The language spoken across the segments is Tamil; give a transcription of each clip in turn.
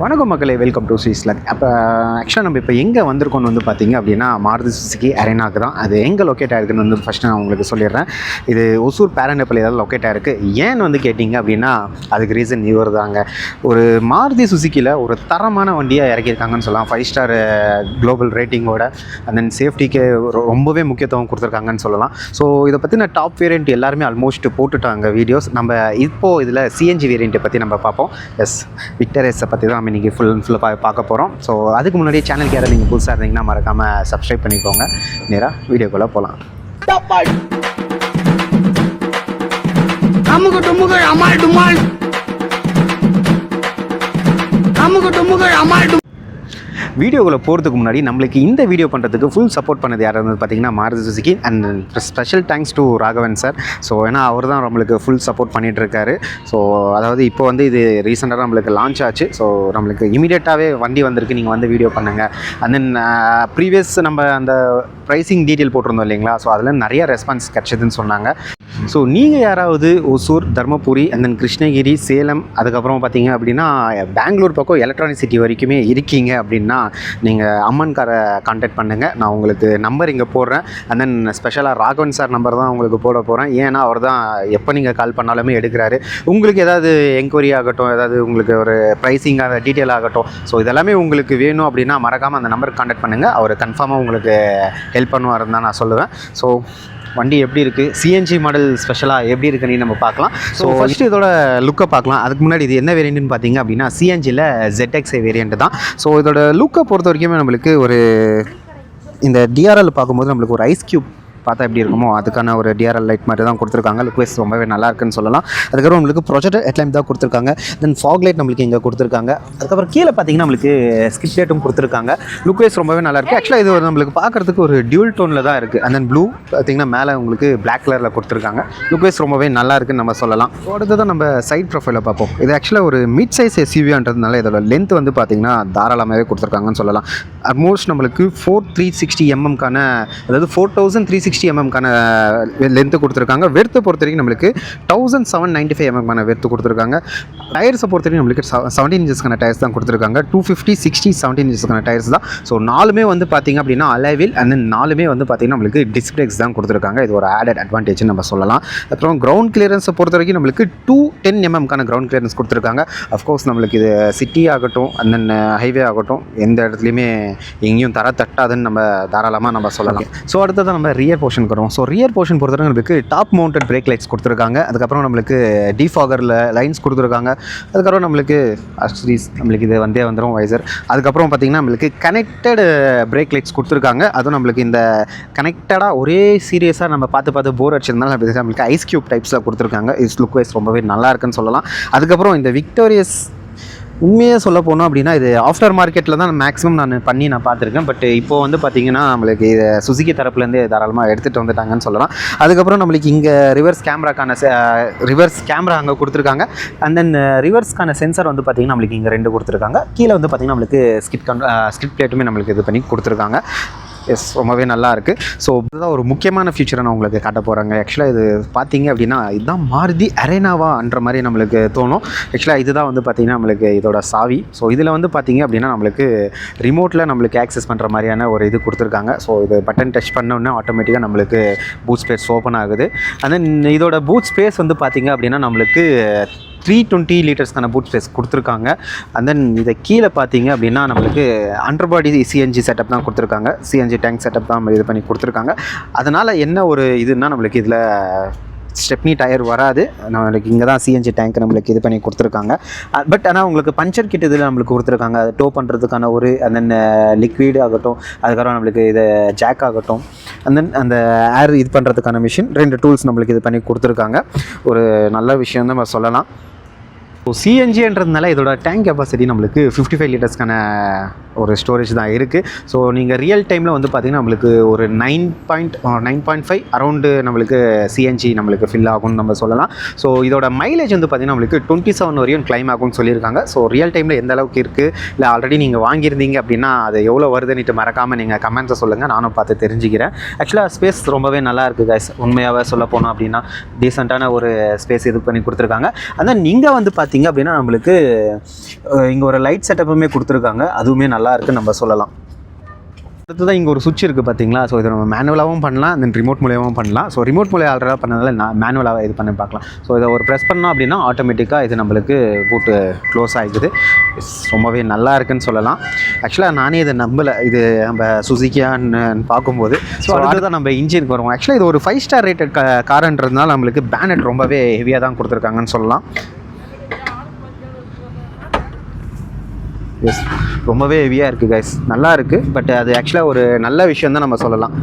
வணக்கம் மக்களே, வெல்கம் டு ஸ்ரீஸ்லக். அப்போ ஆக்சுவலாக நம்ம இப்போ எங்கே வந்திருக்கோன்னு வந்து பார்த்தீங்க அப்படின்னா மாருதி சுசுகி அரேனாக்கு தான். அது எங்கே லொக்கேட் ஆகிருக்குன்னு வந்து ஃபஸ்ட்டு நான் உங்களுக்கு சொல்லிடுறேன். இது ஒசூர் பேரண்டப்பள்ளி ஏதாவது லொக்கேட் ஆகிருக்கு. ஏன்னு வந்து கேட்டிங்க அப்படின்னா அதுக்கு ரீசன் இவர் தாங்க. ஒரு மாருதி சுசுக்கியில் ஒரு தரமான வண்டியாக இறக்கியிருக்காங்கன்னு சொல்லலாம். 5 ஸ்டார் குளோபல் ரேட்டிங்கோட அண்ட் தென் சேஃப்டிக்கு ரொம்பவே முக்கியத்துவம் கொடுத்துருக்காங்கன்னு சொல்லலாம். ஸோ இதை பற்றின டாப் வேரியண்ட் எல்லாருமே ஆல்மோஸ்ட் போட்டுட்டாங்க வீடியோஸ். நம்ம இப்போது இதில் சிஎன்ஜி வேரியண்ட்டை பற்றி நம்ம பார்ப்போம். விக்டர் எஸ்ஸை பற்றி தான் இன்றைக்கி ஃபுல்லாக பார்க்க போகிறோம். ஸோ அதுக்கு முன்னாடியே சேனலுக்கு யாராவது நீங்கள் புதுசாக இருந்தீங்கன்னா மறக்காமல் சப்ஸ்கிரைப் பண்ணிக்கோங்க. நேராக வீடியோக்குள்ளே போகலாம். வீடியோக்குள்ளே போகிறதுக்கு முன்னாடி நம்மளுக்கு இந்த வீடியோ பண்ணுறதுக்கு ஃபுல் சப்போர்ட் பண்ணது யார் வந்து பார்த்தீங்கன்னா Maruti Suzuki. And special thanks to Raghavan sir. So ஏன்னா அவர் தான் நம்மளுக்கு ஃபுல் சப்போர்ட் பண்ணிகிட்ருக்காரு. ஸோ அதாவது இப்போ வந்து இது ரீசெண்டாக நம்மளுக்கு லான்ச் ஆச்சு. ஸோ நம்மளுக்கு இமீடியட்டாகவே வண்டி வந்திருக்கு, நீங்கள் வந்து வீடியோ பண்ணுங்கள். அண்ட் தென் ப்ரீவியஸ் நம்ம அந்த ப்ரைஸிங் டீட்டெயில் போட்டிருந்தோம் இல்லைங்களா, ஸோ அதில் நிறைய ரெஸ்பான்ஸ் கிடச்சிதுன்னு சொன்னாங்க. ஸோ நீங்கள் யாராவது ஒசூர், தர்மபுரி அண்ட் தென் கிருஷ்ணகிரி, சேலம், அதுக்கப்புறம் பார்த்தீங்க அப்படின்னா பெங்களூர் பக்கம் எலக்ட்ரானிக் சிட்டி வரைக்குமே இருக்கீங்க அப்படின்னா நீங்கள் அம்மன் காரை கான்டாக்ட் பண்ணுங்கள். நான் உங்களுக்கு நம்பர் இங்கே போடுறேன். அண்ட் தென் ஸ்பெஷலாக ராகவன் சார் நம்பர் தான் உங்களுக்கு போட போகிறேன். ஏன்னா அவர் தான் எப்போ நீங்கள் கால் பண்ணாலுமே எடுக்கிறாரு. உங்களுக்கு ஏதாவது என்கொயரி ஆகட்டும், ஏதாவது உங்களுக்கு ஒரு ப்ரைஸிங் அந்த டீட்டெயில் ஆகட்டும், ஸோ இதெல்லாமே உங்களுக்கு வேணும் அப்படின்னா மறக்காமல் அந்த நம்பருக்கு கான்டாக்ட் பண்ணுங்கள். அவர் கன்ஃபார்மாக உங்களுக்கு ஹெல்ப் பண்ணுவாருன்னு தான் நான் சொல்லுவேன். ஸோ வண்டி எப்படி இருக்குது, சிஎன்ஜி மாடல் ஸ்பெஷலாக எப்படி இருக்குன்னு நம்ம பார்க்கலாம். ஸோ ஃபஸ்ட்டு இதோட லுக்கை பார்க்கலாம். அதுக்கு முன்னாடி இது என்ன வேரியண்ட்னு பார்த்தீங்க அப்படின்னா சிஎன்ஜியில் ZXi வேரியண்ட் தான். ஸோ இதோட லுக்கை பொறுத்த வரைக்குமே நம்மளுக்கு ஒரு இந்த டிஆர்எல் பார்க்கும்போது நம்மளுக்கு ஒரு ஐஸ் க்யூப் பார்த்தா எப்படி இருக்குமோ அதுக்கான ஒரு டிஆர்எல் லைட் மாதிரி தான் கொடுத்துருக்காங்க. லுக்வைஸ் ரொம்பவே நல்லா இருக்குன்னு சொல்லலாம். அதுக்கப்புறம் நம்மளுக்கு ப்ரொஜெக்டர் ஹெட்லைட் தான் கொடுத்துருக்காங்க. தென் ஃபாக் லைட் நம்மளுக்கு இங்கே கொடுத்துருக்காங்க. அதுக்கப்புறம் கீழே பார்த்தீங்கன்னா நம்மளுக்கு ஸ்கிப் லைட்டும் கொடுத்துருக்காங்க. லுக்வைஸ் ரொம்பவே நல்லா இருக்குது. ஆக்சுவலாக இது நம்மளுக்கு பார்க்குறதுக்கு ஒரு டியூல் டோனில் தான் இருக்குது. அண்ட் தென் ப்ளூ பார்த்தீங்கன்னா மேலே உங்களுக்கு பிளாக் கலரில் கொடுத்துருக்காங்க. லுக்வைஸ் ரொம்பவே நல்லா இருக்குன்னு நம்ம சொல்லலாம். அடுத்து தான் நம்ம சைட் ப்ரொஃபைலை பார்ப்போம். இது ஆக்சுவலாக ஒரு மிட் சைஸ் எஸ்யூவின்றதுனால இதோட லென்த் வந்து பார்த்தீங்கன்னா தாராளமாகவே கொடுத்துருக்காங்கன்னு சொல்லலாம். ஆல்மோஸ்ட் நம்மளுக்கு 4360 mm அதாவது 4360 mm லென்த்து கொடுத்துருக்காங்க. வெர்த்து பொறுத்த வரைக்கும் நம்மளுக்கு 1795 mm வெர்த்து கொடுத்துருக்காங்க. டயர்ஸை பொறுத்த வரைக்கும் நம்மளுக்கு 17 இன்ச்சஸ்க்கான டயர்ஸ் தான் கொடுத்துருக்காங்க. 250, 60, 17 இன்ச்சஸ்க்கான டயர்ஸ் தான். ஸோ நாலுமே வந்து பார்த்திங்க அப்படின்னா அலைவில் அண்ட் தென் நாலுமே வந்து பார்த்திங்கன்னா நம்மளுக்கு டிஸ்க் பிரேக்ஸ் தான் கொடுத்துருக்காங்க. இது ஒரு ஆடட் அட்வான்டேஜ்னு நம்ம சொல்லலாம். அப்புறம் கிரவுண்ட் கிளியரன்ஸை பொறுத்த வரைக்கும் நம்மளுக்கு 210 mm கிரவுண்ட் கிளியரன்ஸ் கொடுத்துருக்காங்க. அஃப்கோர்ஸ் நம்மளுக்கு இது சிட்டி ஆகட்டும் அண்ட் தென் ஹைவே ஆகட்டும் எந்த இடத்துலையுமே எங்கேயும் தட்டாதுன்னு நம்ம தாராளமாக நம்ம சொல்லலாம். ஸோ அடுத்தது நம்ம ரியர் போர்ஷன் வரும். ஸோ ரியர் போர்ஷன் பொறுத்தவரை நம்மளுக்கு டாப் மவுண்டட் பிரேக் லைட்ஸ் கொடுத்துருக்காங்க. அதுக்கப்புறம் நம்மளுக்கு டிஃபாகரில் லைன்ஸ் கொடுத்துருக்காங்க. அதுக்கப்புறம் நம்மளுக்கு அக்சரிஸ் நம்மளுக்கு இது வந்துடும் வைசர். அதுக்கப்புறம் பார்த்திங்கன்னா நம்மளுக்கு கனெக்டட் பிரேக் லைட்ஸ் கொடுத்துருக்காங்க. அதுவும் நம்மளுக்கு இந்த கனெக்டடாக ஒரே சீரியஸாக நம்ம பார்த்து போர் அடிச்சிருந்தாலும் நம்மளுக்கு ஐஸ் க்யூப் டைப்ஸில் கொடுத்துருக்காங்க. இட்ஸ் லுக் வைஸ் ரொம்பவே நல்லா இருக்குன்னு சொல்லலாம். அதுக்கப்புறம் இந்த விக்டோரியஸ் உண்மையாக சொல்ல போனோம் அப்படின்னா இது ஆஃப்டர் மார்க்கெட்டில் தான் மேக்ஸிமம் நான் பார்த்துருக்கேன். பட் இப்போது வந்து பார்த்திங்கன்னா நம்மளுக்கு இது சுசுகி தரப்புலேருந்து தாராளமாக எடுத்துகிட்டு வந்துட்டாங்கன்னு சொல்லலாம். அதுக்கப்புறம் நம்மளுக்கு இங்கே ரிவர்ஸ் கேமரா அங்கே கொடுத்துருக்காங்க. அண்ட் தென் ரிவர்ஸ்க்கான சென்சார் வந்து பார்த்திங்கன்னா நம்மளுக்கு இங்கே 2 கொடுத்துருக்காங்க. கீழே வந்து பார்த்திங்கன்னா நம்மளுக்கு ஸ்கிட் பிளேட்டுமே நம்மளுக்கு இது பண்ணி கொடுத்துருக்காங்க. ரொம்பவே நல்லா இருக்குது. ஸோ இதுதான் ஒரு முக்கியமான ஃபியூச்சரை நான் உங்களுக்கு காட்ட போகிறாங்க. ஆக்சுவலாக இது பார்த்தீங்க அப்படின்னா இதுதான் மாருதி அரேனாவான்ற மாதிரி நம்மளுக்கு தோணும். ஆக்சுவலாக இதுதான் வந்து பார்த்திங்கன்னா நம்மளுக்கு இதோட சாவி. ஸோ இதில் வந்து பார்த்திங்க அப்படின்னா நம்மளுக்கு ரிமோட்டில் நம்மளுக்கு ஆக்சஸ் பண்ணுற மாதிரியான ஒரு இது கொடுத்துருக்காங்க. ஸோ இது பட்டன் டச் பண்ணோன்னே ஆட்டோமேட்டிக்காக நம்மளுக்கு பூட் ஸ்பேஸ் ஓப்பன் ஆகுது. அண்ட் தென் இதோட பூட் ஸ்பேஸ் வந்து பார்த்திங்க அப்படின்னா நம்மளுக்கு 320 லிட்டர்ஸ்க்கான பூட் ஸ்பேஸ் கொடுத்துருக்காங்க. அண்ட் தென் இதை கீழே பார்த்தீங்க அப்படின்னா நம்மளுக்கு அண்டர்பாடி சிஎன்ஜி செட்டப் தான் கொடுத்துருக்காங்க. சிஎன்ஜி டேங்க் செட்டப் தான் இது பண்ணி கொடுத்துருக்காங்க. அதனால் என்ன ஒரு இதுன்னா நம்மளுக்கு இதில் ஸ்டெப்னி டயர் வராது. நம்மளுக்கு இங்கே தான் சிஎன்ஜி டேங்க் நம்மளுக்கு இது பண்ணி கொடுத்துருக்காங்க. பட் ஆனால் உங்களுக்கு பஞ்சர் கிட் இதில் நம்மளுக்கு கொடுத்துருக்காங்க. அதை டோ பண்ணுறதுக்கான ஒரு அண்ட் தென் லிக்விட் ஆகட்டும், அதுக்கப்புறம் நம்மளுக்கு இது ஜாக் ஆகட்டும், அண்ட் தென் அந்த ஏர் இது பண்ணுறதுக்கான மிஷின் 2 டூல்ஸ் நம்மளுக்கு இது பண்ணி கொடுத்துருக்காங்க. ஒரு நல்ல விஷயம் தான் நம்ம சொல்லலாம். ஸோ சிஎன்ஜின்றதுனால இதோட டேங்க் கெப்பாசிட்டி நம்மளுக்கு 55 லிட்டர்ஸ்க்கான ஒரு ஸ்டோரேஜ் தான் இருக்குது. ஸோ நீங்கள் ரியல் டைமில் வந்து பார்த்திங்கன்னா நம்மளுக்கு ஒரு 9.5 அரௌண்டு நம்மளுக்கு சிஎன்ஜி நம்மளுக்கு ஃபில் ஆகும்னு நம்ம சொல்லலாம். ஸோ இதோட மைலேஜ் வந்து பார்த்திங்கன்னா நம்மளுக்கு 27 வரையும் கிளைம் ஆகும்னு சொல்லியிருக்காங்க. ஸோ ரியல் டைமில் எந்த அளவுக்கு இருக்குது, இல்லை ஆல்ரெடி நீங்கள் வாங்கியிருந்தீங்க அப்படின்னா அது எவ்வளோ வருதுன்னுட்டு மறக்காமல் நீங்கள் கமெண்ட்ஸை சொல்லுங்கள், நானும் பார்த்து தெரிஞ்சுக்கிறேன். ஆக்சுவலாக ஸ்பேஸ் ரொம்பவே நல்லா இருக்குது கைஸ். உண்மையாகவே சொல்ல போனோம் அப்படின்னா டீசெண்டான ஒரு ஸ்பேஸ் இது பண்ணி கொடுத்துருக்காங்க. ஆனால் நீங்கள் வந்து பார்த்தீங்கன்னா பார்த்திங்க அப்படின்னா நம்மளுக்கு இங்கே ஒரு லைட் செட்டப்புமே கொடுத்துருக்காங்க, அதுவுமே நல்லா இருக்குன்னு நம்ம சொல்லலாம். அடுத்ததான் இங்கே ஒரு சுவிட்ச் இருக்குது பார்த்தீங்களா. ஸோ இதை நம்ம மேனுவலாகவும் பண்ணலாம், தென் ரிமோட் மூலியமாகவும் பண்ணலாம். ஸோ ரிமோட் மூலியம் ஆல்ரெடாக பண்ணதால் நான் மேனுவலாக இது பண்ணி பார்க்கலாம். ஸோ இதை ஒரு ப்ரெஸ் பண்ணோம் அப்படின்னா ஆட்டோமேட்டிக்காக இது நம்மளுக்கு பூட்டு க்ளோஸ் ஆகிக்குது. ரொம்பவே நல்லா இருக்குன்னு சொல்லலாம். ஆக்சுவலாக நானே இதை நம்பலை, இது நம்ம சுசுக்கியான்னு பார்க்கும்போது. ஸோ அடுத்ததான் நம்ம இன்ஜினுக்கு வருவோம். ஆக்சுவலாக இது ஒரு 5 ஸ்டார் ரேட்டட் காருன்றதுனால நம்மளுக்கு பேனட் ரொம்பவே ஹெவியாக தான் கொடுத்துருக்காங்கன்னு சொல்லலாம். எஸ், ரொம்பவே ஹெவியாக இருக்குது கைஸ், நல்லா இருக்குது. பட் அது ஆக்சுவலாக ஒரு நல்ல விஷயம் தான் நம்ம சொல்லலாம்.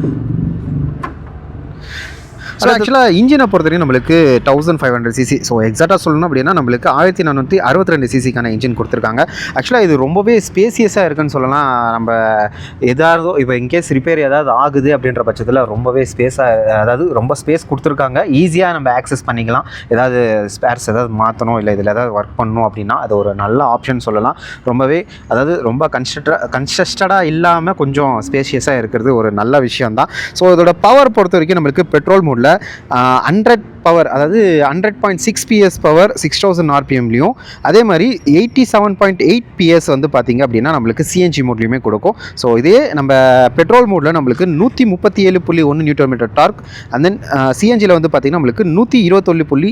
ஸோ ஆக்சுவலாக இன்ஜினை பொறுத்தவரைக்கும் நம்மளுக்கு 1500 சிசி. ஸோ எக்ஸாக்டாக சொல்லணும் அப்படின்னா நம்மளுக்கு 1462 சிசிக்கான இன்ஜின் கொடுத்துருக்காங்க. ஆக்சுவலாக இது ரொம்பவே ஸ்பேசியஸாக இருக்குன்னு சொல்லலாம். நம்ம எதாவது இப்போ இன்கேஸ் ரிப்பேர் ஏதாவது ஆகுது அப்படின்ற பட்சத்தில் ரொம்பவே ஸ்பேஸாக, அதாவது ரொம்ப ஸ்பேஸ் கொடுத்துருக்காங்க, ஈஸியாக நம்ம ஆக்சஸ் பண்ணிக்கலாம். ஏதாவது ஸ்பேர்ஸ் ஏதாவது மாற்றணும் இல்லை இதில் ஏதாவது ஒர்க் பண்ணணும் அப்படின்னா அது ஒரு நல்ல ஆப்ஷன் சொல்லலாம். ரொம்பவே அதாவது ரொம்ப கன்ஸ்ட்ரக்டடாக இல்லாமல் கொஞ்சம் ஸ்பேஷியஸாக இருக்கிறது ஒரு நல்ல விஷயம் தான். ஸோ இதோட பவர் பொறுத்த வரைக்கும் நம்மளுக்கு பெட்ரோல் மோடில் 100 பவர், அதாவது 100.6 PS பவர் 6000 RPMலையும், அதே மாதிரி 87.8 PS வந்து பார்த்திங்க அப்படின்னா நம்மளுக்கு CNG மோட்லையுமே கொடுக்கும். ஸோ இதே நம்ம பெட்ரோல் மோடில் நம்மளுக்கு 137.1 Nm டார்க், அண்ட் தென் CNGயில் வந்து பார்த்திங்கன்னா நம்மளுக்கு 121.5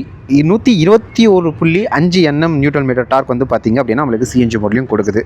Nm டார்க் வந்து பார்த்திங்க அப்படின்னா நம்மளுக்கு CNG மோட்லையும் கொடுக்குது.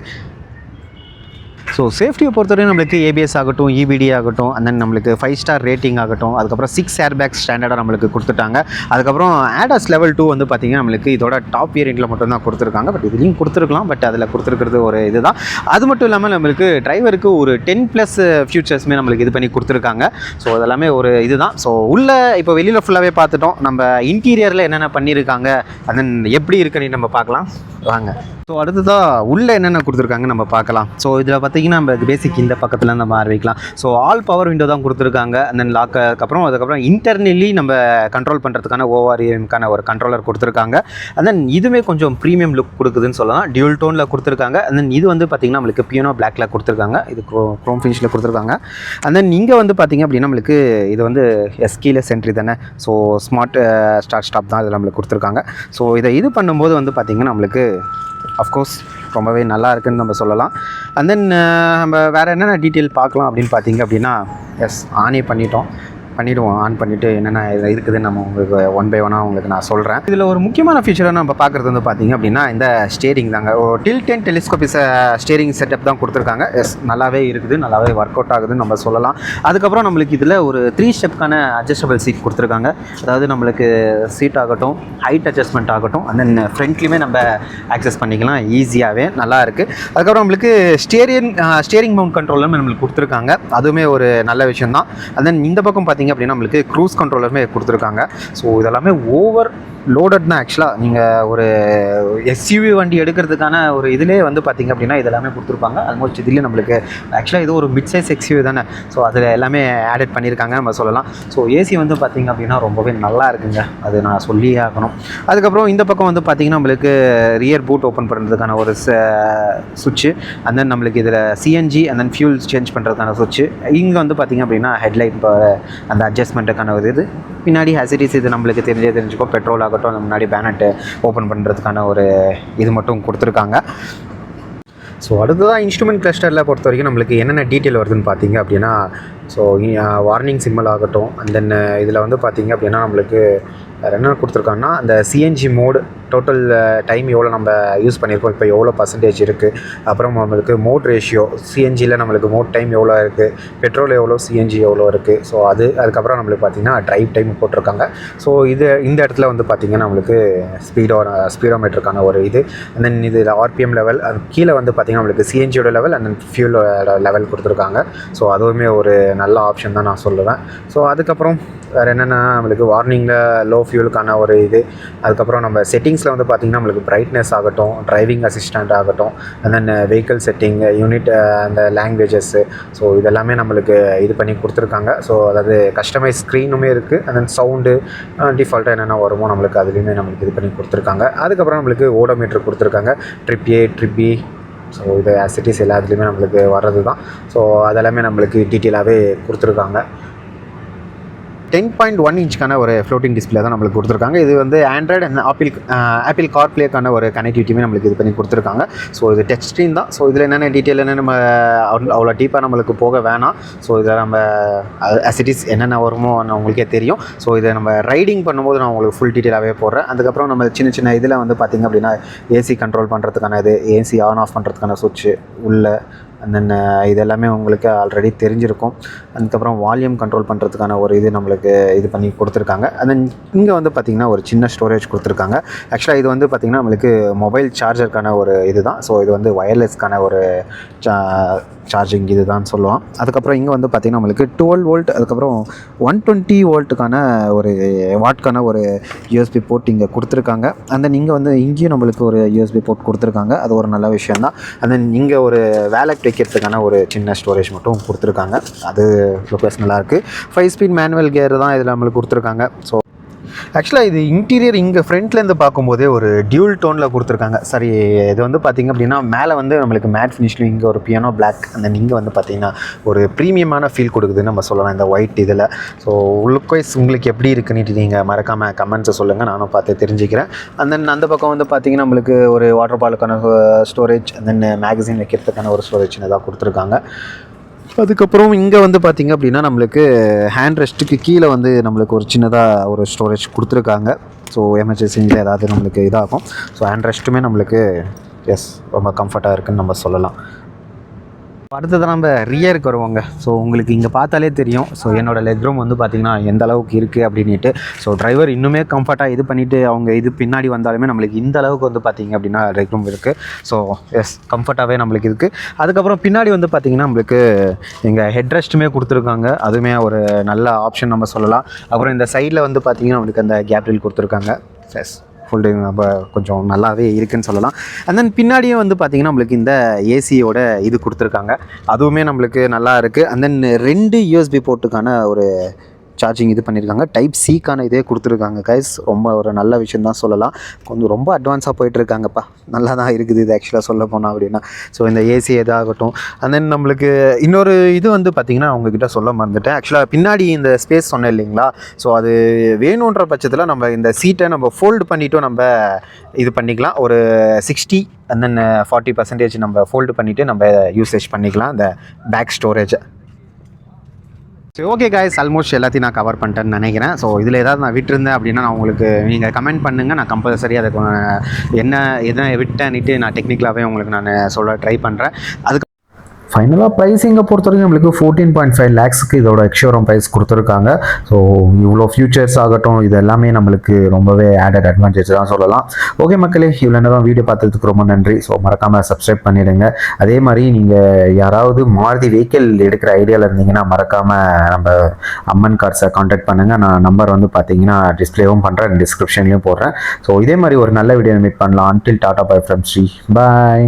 ஸோ சேஃப்டியை பொறுத்தவரைக்கும் நம்மளுக்கு ABS ஆகட்டும், EBD ஆகட்டும், அண்ட் தென் நம்மளுக்கு 5 ஸ்டார் ரேட்டிங் ஆகட்டும், அதுக்கப்புறம் 6 ஏர்பேக்ஸ் ஸ்டாண்டர்டாக நம்மளுக்கு கொடுத்துட்டாங்க. அதுக்கப்புறம் ADAS லெவல் 2 வந்து பார்த்திங்கன்னா நம்மளுக்கு இதோட டாப் வேரியண்ட்டில் மட்டும் தான் கொடுத்துருக்காங்க. பட் இதுலேயும் கொடுத்துருக்கலாம், பட் அதில் கொடுத்துருக்கிறது ஒரு இதுதான். அது மட்டும் இல்லாமல் நம்மளுக்கு டிரைவருக்கு ஒரு 10+ ஃபியூச்சர்ஸுமே நம்மளுக்கு இது பண்ணி கொடுத்துருக்காங்க. ஸோ அதெல்லாமே ஒரு இதுதான். ஸோ உள்ளே இப்போ வெளியில் ஃபுல்லாகவே பார்த்துட்டோம், நம்ம இன்டீரியரில் என்னென்ன பண்ணியிருக்காங்க அண்ட் தென் எப்படி இருக்குன்னு நம்ம பார்க்கலாம் வாங்க. ஸோ அடுத்ததாக உள்ளே என்னென்ன கொடுத்துருக்காங்க நம்ம பார்க்கலாம். ஸோ இதில் பார்த்திங்கன்னா நம்ம பேசிக் இந்த பக்கத்தில் நம்ம ஆரம்பிக்கலாம். ஸோ ஆல் பவர் விண்டோ தான் கொடுத்துருக்காங்க. அண்ட் தென் அதுக்கப்புறம் இன்டர்னலி நம்ம கண்ட்ரோல் பண்ணுறதுக்கான ORMக்கான ஒரு கண்ட்ரோலர் கொடுத்துருக்காங்க. அண்ட் தென் இதுவுமே கொஞ்சம் ப்ரீமியம் லுக் கொடுக்குதுன்னு சொல்லலாம். டியூல் டோனில் கொடுத்துருக்காங்க. அண்ட் தென் இது வந்து பார்த்திங்கன்னா நம்மளுக்கு பியானோ பிளாக்கில் கொடுத்துருக்காங்க, இது க்ரோம் ஃபினிஷில் கொடுத்துருக்காங்க. அண்ட் தென் இங்கே வந்து பார்த்திங்க அப்படின்னா நம்மளுக்கு இது வந்து கீலெஸ் என்ட்ரி தானே. ஸோ ஸ்மார்ட் ஸ்டார்ட் ஸ்டாப் தான் இதில் நம்மளுக்கு கொடுத்துருக்காங்க. ஸோ இதை இது பண்ணும்போது வந்து பார்த்திங்கன்னா நம்மளுக்கு அஃப்கோர்ஸ் ரொம்பவே நல்லா இருக்குதுன்னு நம்ம சொல்லலாம். அண்ட் தென் நம்ம வேறு என்னென்ன டீட்டெயில் பார்க்கலாம் அப்படின்னு பார்த்தீங்க அப்படின்னா, ஆனே பண்ணிவிடுவோம். ஆன் பண்ணிவிட்டு என்னென்ன இருக்குதுன்னு நம்ம உங்களுக்கு ஒன் பை ஒன்னாக உங்களுக்கு நான் சொல்கிறேன். இதில் ஒரு முக்கியமான ஃபீச்சராக நம்ம பார்க்குறது வந்து பார்த்திங்க அப்படின்னா இந்த ஸ்டேரிங் தாங்க. Tilt and telescopic steering setup தான் கொடுத்துருக்காங்க. நல்லாவே இருக்குது, நல்லாவே ஒர்க் அவுட் ஆகுதுன்னு நம்ம சொல்லலாம். அதுக்கப்புறம் நம்மளுக்கு இதில் ஒரு 3 ஸ்டெப்க்கான அட்ஜஸ்டபிள் சீட் கொடுத்துருக்காங்க. அதாவது நம்மளுக்கு சீட் ஆகட்டும், ஹைட் அட்ஜஸ்ட்மெண்ட் ஆகட்டும், அண்ட் தென் ஃப்ரண்ட்லேயுமே நம்ம ஆக்சஸ் பண்ணிக்கலாம் ஈஸியாகவே, நல்லா இருக்குது. அதுக்கப்புறம் நம்மளுக்கு ஸ்டேரிங் மவுண்ட் கண்ட்ரோலரும் நம்மளுக்கு கொடுத்துருக்காங்க, அதுவுமே ஒரு நல்ல விஷயம் தான். அண்ட் தென் இந்த பக்கம் பார்த்திங்க அப்படின்னா நம்மளுக்கு க்ரூஸ் கண்ட்ரோலருமே கொடுத்துருக்காங்க. ஸோ இதெல்லாமே ஓவர் லோடட் தான். ஆக்சுவலாக நீங்கள் ஒரு SUV வண்டி எடுக்கிறதுக்கான ஒரு இதிலே வந்து பார்த்திங்க அப்படின்னா இதெல்லாமே கொடுத்துருப்பாங்க. ஆல்மோஸ்ட் இதுலேயே நம்மளுக்கு ஆக்சுவலாக இது ஒரு மிட் சைஸ் XUV தானே. ஸோ அதில் எல்லாமே ஆடட் பண்ணியிருக்காங்க நம்ம சொல்லலாம். ஸோ ஏசி வந்து பார்த்திங்க அப்படின்னா ரொம்பவே நல்லா இருக்குங்க, அது நான் சொல்லியே ஆகணும். அதுக்கப்புறம் இந்த பக்கம் வந்து பார்த்திங்கன்னா நம்மளுக்கு ரியர் பூட் ஓப்பன் பண்ணுறதுக்கான ஒரு சுவிட்சு, அண்ட் தென் நம்மளுக்கு இதில் CNG and then fuel change பண்ணுறதுக்கான சுவிட்சு. இங்கே வந்து பார்த்திங்க அப்படின்னா ஹெட்லைட் அந்த அட்ஜஸ்ட்மெண்ட்டுக்கான ஒரு இது. பின்னாடி ஹெசிடிஸ் இது நம்மளுக்கு தெரிஞ்சுக்கோ, பெட்ரோல் ஆகட்டும், அந்த முன்னாடி பேனட்டு ஓப்பன் பண்ணுறதுக்கான ஒரு இது மட்டும் கொடுத்துருக்காங்க. ஸோ அடுத்ததான் இன்ஸ்ட்ருமெண்ட் கிளஸ்டரில் பொறுத்த வரைக்கும் நம்மளுக்கு என்னென்ன டீட்டெயில் வருதுன்னு பார்த்தீங்க அப்படின்னா, ஸோ வார்னிங் சிம்பிள் ஆகட்டும், அண்ட் தென் இதில் வந்து பார்த்திங்க அப்படின்னா நம்மளுக்கு வேறு என்ன கொடுத்துருக்காங்கன்னா அந்த CNG மோடு டோட்டல் டைம் எவ்வளோ நம்ம யூஸ் பண்ணியிருக்கோம், இப்போ எவ்வளோ பர்சன்டேஜ் இருக்குது, அப்புறம் நம்மளுக்கு மோட் ரேஷியோ, CNGயில் நம்மளுக்கு மோட் டைம் எவ்வளோ இருக்குது, பெட்ரோல் எவ்வளோ, CNG எவ்வளோ இருக்குது. ஸோ அதுக்கப்புறம் நம்மளுக்கு பார்த்திங்கன்னா ட்ரைவ் டைம் போட்டிருக்காங்க. ஸோ இந்த இடத்துல வந்து பார்த்திங்கன்னா நம்மளுக்கு ஸ்பீடோமீட்டருக்கான ஒரு இது, அண்ட் தென் இது RPM லெவல், அது கீழே வந்து பார்த்திங்கன்னா நம்மளுக்கு CNGயோட லெவல் அண்ட் தென் ஃபியூலோட லெவல் கொடுத்துருக்காங்க. ஸோ அதுவுமே ஒரு நல்ல ஆப்ஷன் தான் நான் சொல்லுவேன். ஸோ அதுக்கப்புறம் வேறு என்னென்னா நம்மளுக்கு வார்னிங்கில் லோ ஃபியூலுக்கான ஒரு இது, அதுக்கப்புறம் நம்ம செட்டிங்ஸில் வந்து பார்த்திங்கன்னா நம்மளுக்கு பிரைட்னஸ் ஆகட்டும், டிரைவிங் அசிஸ்டண்ட் ஆகட்டும், and then vehicle setting, unit, அந்த லாங்குவேஜஸ்ஸு, ஸோ இதெல்லாமே நம்மளுக்கு இது பண்ணி கொடுத்துருக்காங்க. ஸோ அதாவது கஸ்டமைஸ் ஸ்க்ரீனுமே இருக்குது, அண்ட் தென் சவுண்டு டிஃபால்ட்டாக என்னென்ன வருமோ நம்மளுக்கு அதுலேயுமே நம்மளுக்கு இது பண்ணி கொடுத்துருக்காங்க. அதுக்கப்புறம் நம்மளுக்கு ஓடோமீட்டர் கொடுத்துருக்காங்க, trip A, trip B. So இது ஆசிட்டிஸ் எல்லாத்துலேயுமே நம்மளுக்கு வர்றது தான். ஸோ அதெல்லாமே நம்மளுக்கு டீட்டெயிலாகவே கொடுத்துருக்காங்க. 10.1 இன்ச்சுக்கான ஒரு ஃப்ளோட்டிங் டிஸ்பிளே தான் நம்மளுக்கு கொடுத்துருக்காங்க. இது வந்து ஆண்ட்ராய்டு அண்ட் ஆப்பிள் கார்ப்ளேக்கான ஒரு கனெக்டிவிட்டியுமே நம்மளுக்கு இது பண்ணி கொடுத்துருக்காங்க. ஸோ இது டச் ஸ்க்ரீன் தான். ஸோ இதில் என்னென்ன டீட்டெயில் என்ன நம்ம அவ்வளோ டீப்பாக நம்மளுக்கு போக வேணாம். ஸோ இதில் நம்ம அசிட்டிஸ் என்னென்ன வருமோ உங்களுக்கே தெரியும். ஸோ இதை நம்ம ரைடிங் பண்ணும்போது நான் உங்களுக்கு ஃபுல் டீட்டெயிலாகவே போடுறேன். அதுக்கப்புறம் நம்ம சின்ன சின்ன இதில் வந்து பார்த்திங்க அப்படின்னா ஏசி கண்ட்ரோல் பண்ணுறதுக்கான இது, ஏசி ஆன் ஆஃப் பண்ணுறதுக்கான சுவிட்சு உள்ள, அண்ட் தென் இது எல்லாமே உங்களுக்கு ஆல்ரெடி தெரிஞ்சிருக்கும். அதுக்கப்புறம் வால்யூம் கண்ட்ரோல் பண்ணுறதுக்கான ஒரு இது நம்மளுக்கு இது பண்ணி கொடுத்துருக்காங்க. அண்ட் தென் இங்கே வந்து பார்த்திங்கன்னா ஒரு சின்ன ஸ்டோரேஜ் கொடுத்துருக்காங்க. ஆக்சுவலாக இது வந்து பார்த்திங்கன்னா நம்மளுக்கு மொபைல் சார்ஜருக்கான ஒரு இது தான். ஸோ இது வந்து ஒயர்லெஸ்க்கான ஒரு சார்ஜிங் இது தான் சொல்லுவோம். அதுக்கப்புறம் இங்கே வந்து பார்த்திங்கன்னா நம்மளுக்கு 12 வோல்ட், அதுக்கப்புறம் 120 வோல்ட்டுக்கான ஒரு வாட்க்கான ஒரு யூஎஸ்பி போர்ட் இங்கே கொடுத்துருக்காங்க. அண்ட் தென் இங்கே வந்து இங்கேயும் நம்மளுக்கு ஒரு யூஎஸ்பி போர்ட் கொடுத்துருக்காங்க. அது ஒரு நல்ல விஷயம் தான். அண்ட் தென் இங்கே ஒரு வேலட் வைக்கிறதுக்கான ஒரு சின்ன ஸ்டோரேஜ் மட்டும் கொடுத்துருக்காங்க. அது லுக்ஸ் நல்லாயிருக்கு. 5 ஸ்பீட் மேனுவல் கியர் தான் இதில் நம்மளுக்கு கொடுத்துருக்காங்க. ஸோ ஆக்சுவலாக இது இன்டீரியர் இங்கே ஃப்ரண்ட்லேருந்து பார்க்கும்போதே ஒரு டியூல் டோனில் கொடுத்துருக்காங்க. சரி, இது வந்து பார்த்திங்க அப்படின்னா மேலே வந்து நம்மளுக்கு மேட் ஃபினிஷ்லையும் இங்கே ஒரு பியானோ பிளாக், அந்த இங்கே வந்து பார்த்திங்கன்னா ஒரு ப்ரீமியமான ஃபீல் கொடுக்குதுன்னு நம்ம சொல்லலாம் இந்த ஒயிட் இதில். ஸோ லுக் வைஸ் உங்களுக்கு எப்படி இருக்குன்னு நீங்கள் மறக்காமல் கமெண்ட்ஸை சொல்லுங்கள், நானும் பார்த்து தெரிஞ்சுக்கிறேன். அண்ட் தென் அந்த பக்கம் வந்து பார்த்திங்கன்னா நம்மளுக்கு ஒரு வாட்டர் பாலுக்கான ஸ்டோரேஜ், அண்ட் தென் மேகசின் வைக்கிறதுக்கான ஒரு ஸ்டோரேஜ் இதாக கொடுத்துருக்காங்க. அதுக்கப்புறம் இங்கே வந்து பார்த்திங்க அப்படின்னா நம்மளுக்கு ஹேண்ட் ரெஸ்ட்டுக்கு கீழே வந்து நம்மளுக்கு ஒரு சின்னதாக ஒரு ஸ்டோரேஜ் கொடுத்துருக்காங்க. ஸோ எமர்ஜென்சியில் ஏதாவது நம்மளுக்கு இதாகும். ஸோ ஹேண்ட் ரெஸ்ட்டுமே நம்மளுக்கு ரொம்ப கம்ஃபர்ட்டாக இருக்குதுன்னு நம்ம சொல்லலாம். அடுத்தது நம்ம ரியருக்கு வருவாங்க. ஸோ உங்களுக்கு இங்கே பார்த்தாலே தெரியும். ஸோ என்னோடய லெக் ரூம் வந்து பார்த்திங்கன்னா எந்த அளவுக்கு இருக்குது அப்படின்ட்டு. ஸோ டிரைவர் இன்னுமே கம்ஃபர்ட்டாக இது பண்ணிவிட்டு அவங்க இது பின்னாடி வந்தாலுமே நம்மளுக்கு இந்த அளவுக்கு வந்து பார்த்திங்க அப்படின்னா லெக் ரூம் இருக்குது. ஸோ கம்ஃபர்ட்டாகவே நம்மளுக்கு இருக்குது. அதுக்கப்புறம் பின்னாடி வந்து பார்த்திங்கன்னா நம்மளுக்கு எங்கள் ஹெட் ரெஸ்ட்டுமே கொடுத்துருக்காங்க. அதுவுமே ஒரு நல்ல ஆப்ஷன் நம்ம சொல்லலாம். அப்புறம் இந்த சைடில் வந்து பார்த்திங்கன்னா நம்மளுக்கு அந்த கேப்ரில் கொடுத்துருக்காங்க. ஃபுல்டிங் நம்ம கொஞ்சம் நல்லாவே இருக்குதுன்னு சொல்லலாம். அண்ட் தென் பின்னாடியும் வந்து பார்த்திங்கன்னா நம்மளுக்கு இந்த ஏசியோட இது கொடுத்துருக்காங்க. அதுவுமே நம்மளுக்கு நல்லா இருக்குது. அண்ட் தென் 2 யூஎஸ்பி போர்ட்டுக்கான ஒரு சார்ஜிங் இது பண்ணியிருக்காங்க. டைப் சிக்கான இதே கொடுத்துருக்காங்க கைஸ். ரொம்ப ஒரு நல்ல விஷயம் தான் சொல்லலாம். கொஞ்சம் ரொம்ப அட்வான்ஸாக போயிட்டுருக்காங்கப்பா. நல்லா தான் இருக்குது இது ஆக்சுவலாக சொல்ல போனால் அப்படின்னா. ஸோ இந்த ஏசி எதாகட்டும். அண்ட் தென் நம்மளுக்கு இன்னொரு இது வந்து பார்த்திங்கன்னா அவங்கக்கிட்ட சொல்ல மறந்துட்டேன். ஆக்சுவலாக பின்னாடி இந்த ஸ்பேஸ் சொன்னேன் இல்லைங்களா. ஸோ அது வேணுன்ற பட்சத்தில் நம்ம இந்த சீட்டை நம்ம ஃபோல்டு பண்ணிவிட்டும் நம்ம இது பண்ணிக்கலாம். ஒரு 60 அண்ட் தென் 40% நம்ம ஃபோல்டு பண்ணிவிட்டு நம்ம யூசேஜ் பண்ணிக்கலாம் இந்த பேக் ஸ்டோரேஜை. சரி, ஓகே காய்ஸ், ஆல்மோஸ்ட் எல்லாத்தையும் நான் கவர் பண்ணிட்டேன்னு நினைக்கிறேன். ஸோ இதில் ஏதாவது நான் விட்டுருந்தேன் அப்படின்னா நான் உங்களுக்கு நீங்கள் கமெண்ட் பண்ணுங்கள். நான் கம்பல்சரி அதுக்கு எதை விட்டேன்னுட்டு நான் டெக்னிக்கலாகவே உங்களுக்கு நான் சொல்ல ட்ரை பண்ணுறேன். அதுக்கு ஃபைனலாக ப்ரைஸிங்கை பொறுத்த வரைக்கும் நம்மளுக்கு 14.5 lakhsக்கு இதோட எக்ஷோரூம் ப்ரைஸ் கொடுத்துருக்காங்க. ஸோ இவ்வளோ ஃபியூச்சர்ஸ் ஆகட்டும், இது எல்லாமே நம்மளுக்கு ரொம்பவே ஆடட் அட்வான்டேஜ் தான் சொல்லலாம். ஓகே மக்களே, இவ்வளோ நேரம் வீடியோ பார்த்ததுக்கு ரொம்ப நன்றி. ஸோ மறக்காமல் சப்ஸ்கிரைப் பண்ணிடுங்க. அதே மாதிரி நீங்கள் யாராவது மாருதி வெஹிக்கிள் எடுக்கிற ஐடியாவில் இருந்தீங்கன்னா மறக்காமல் நம்ம அம்மன் கார்ஸை கான்டாக்ட் பண்ணுங்கள். நான் நம்பர் வந்து பார்த்தீங்கன்னா டிஸ்பிளேவும் பண்ணுறேன், டிஸ்கிரிப்ஷன்லேயும் போடுறேன். ஸோ இதே மாதிரி ஒரு நல்ல வீடியோ மீட் பண்ணலாம். Until tata bye from Sri, bye.